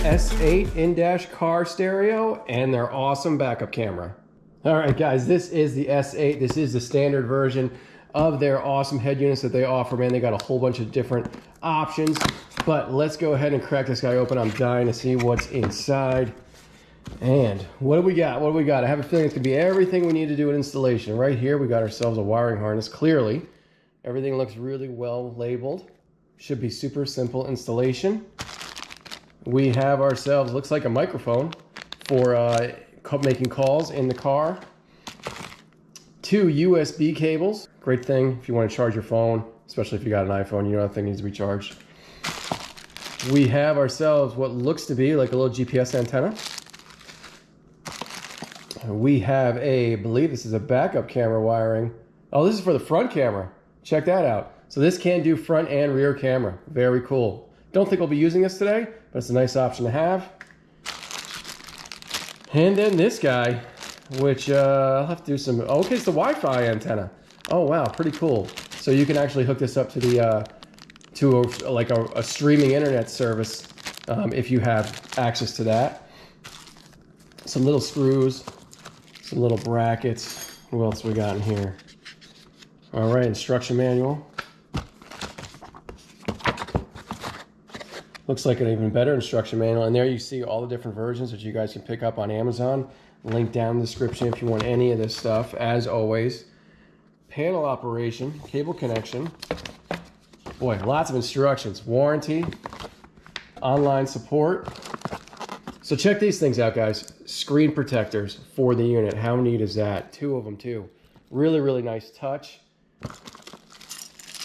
S8 in-dash car stereo and their awesome backup camera. All right, guys, this is the S8. This is the standard version of their awesome head units that they offer. Man, they got a whole bunch of different options, but let's go ahead and crack this guy open. I'm dying to see what's inside. And what do we got? What do we got? I have a feeling it's gonna be everything we need to do an installation. Right here, we got ourselves a wiring harness. Clearly, everything looks really well labeled. Should be super simple installation. We have ourselves, looks like a microphone for making calls in the car. 2 USB cables. Great thing if you want to charge your phone, especially if you got an iPhone, you know that thing needs to be charged. We have ourselves what looks to be like a little GPS antenna. We have I believe this is a backup camera wiring. Oh, this is for the front camera. Check that out. So this can do front and rear camera. Very cool. Don't think we'll be using this today, but it's a nice option to have. And then this guy, which I'll have to do some, okay, it's the Wi-Fi antenna. Oh wow, pretty cool. So you can actually hook this up to the like a streaming internet service if you have access to that. Some little screws, some little brackets. What else we got in here? All right, instruction manual. Looks like an even better instruction manual. And there you see all the different versions that you guys can pick up on Amazon. Link down in the description if you want any of this stuff. As always, panel operation, cable connection. Boy, lots of instructions. Warranty, online support. So check these things out, guys. Screen protectors for the unit. How neat is that? 2 of them too. Really, really nice touch.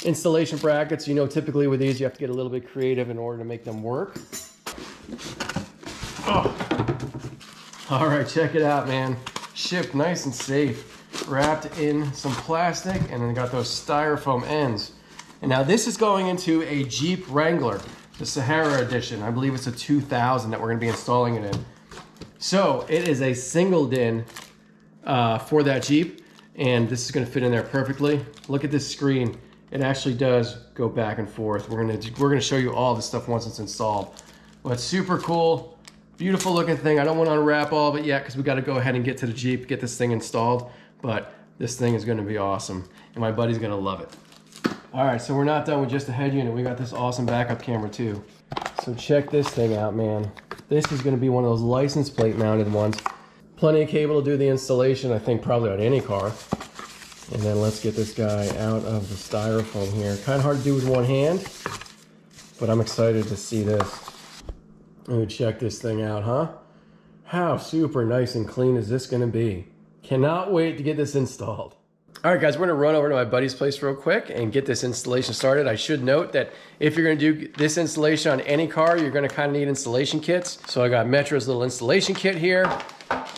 Installation brackets, you know, typically with these you have to get a little bit creative in order to make them work. Oh. All right, check it out, man. Shipped nice and safe, wrapped in some plastic, and then got those styrofoam ends. And now this is going into a Jeep Wrangler, the Sahara edition. I believe it's a 2000 that we're gonna be installing it in. So it is a single DIN for that Jeep, and this is gonna fit in there perfectly. Look at this screen. It actually does go back and forth. We're gonna show you all this stuff once it's installed. But it's super cool, beautiful looking thing. I don't want to unwrap all of it yet because we got to go ahead and get to the Jeep, get this thing installed. But this thing is gonna be awesome, and my buddy's gonna love it. All right, so we're not done with just the head unit. We got this awesome backup camera too. So check this thing out, man. This is gonna be one of those license plate mounted ones. Plenty of cable to do the installation, I think probably on any car. And then let's get this guy out of the styrofoam here. Kind of hard to do with one hand, but I'm excited to see this. Oh, check this thing out, huh? How super nice and clean is this gonna be? Cannot wait to get this installed. All right, guys, we're gonna run over to my buddy's place real quick and get this installation started. I should note that if you're gonna do this installation on any car, you're gonna kind of need installation kits. So I got Metro's little installation kit here,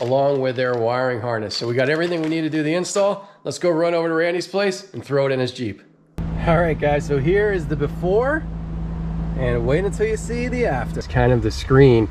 along with their wiring harness. So we got everything we need to do the install. Let's go run over to Randy's place and throw it in his Jeep. All right, guys, so here is the before, and wait until you see the after. It's kind of the screen.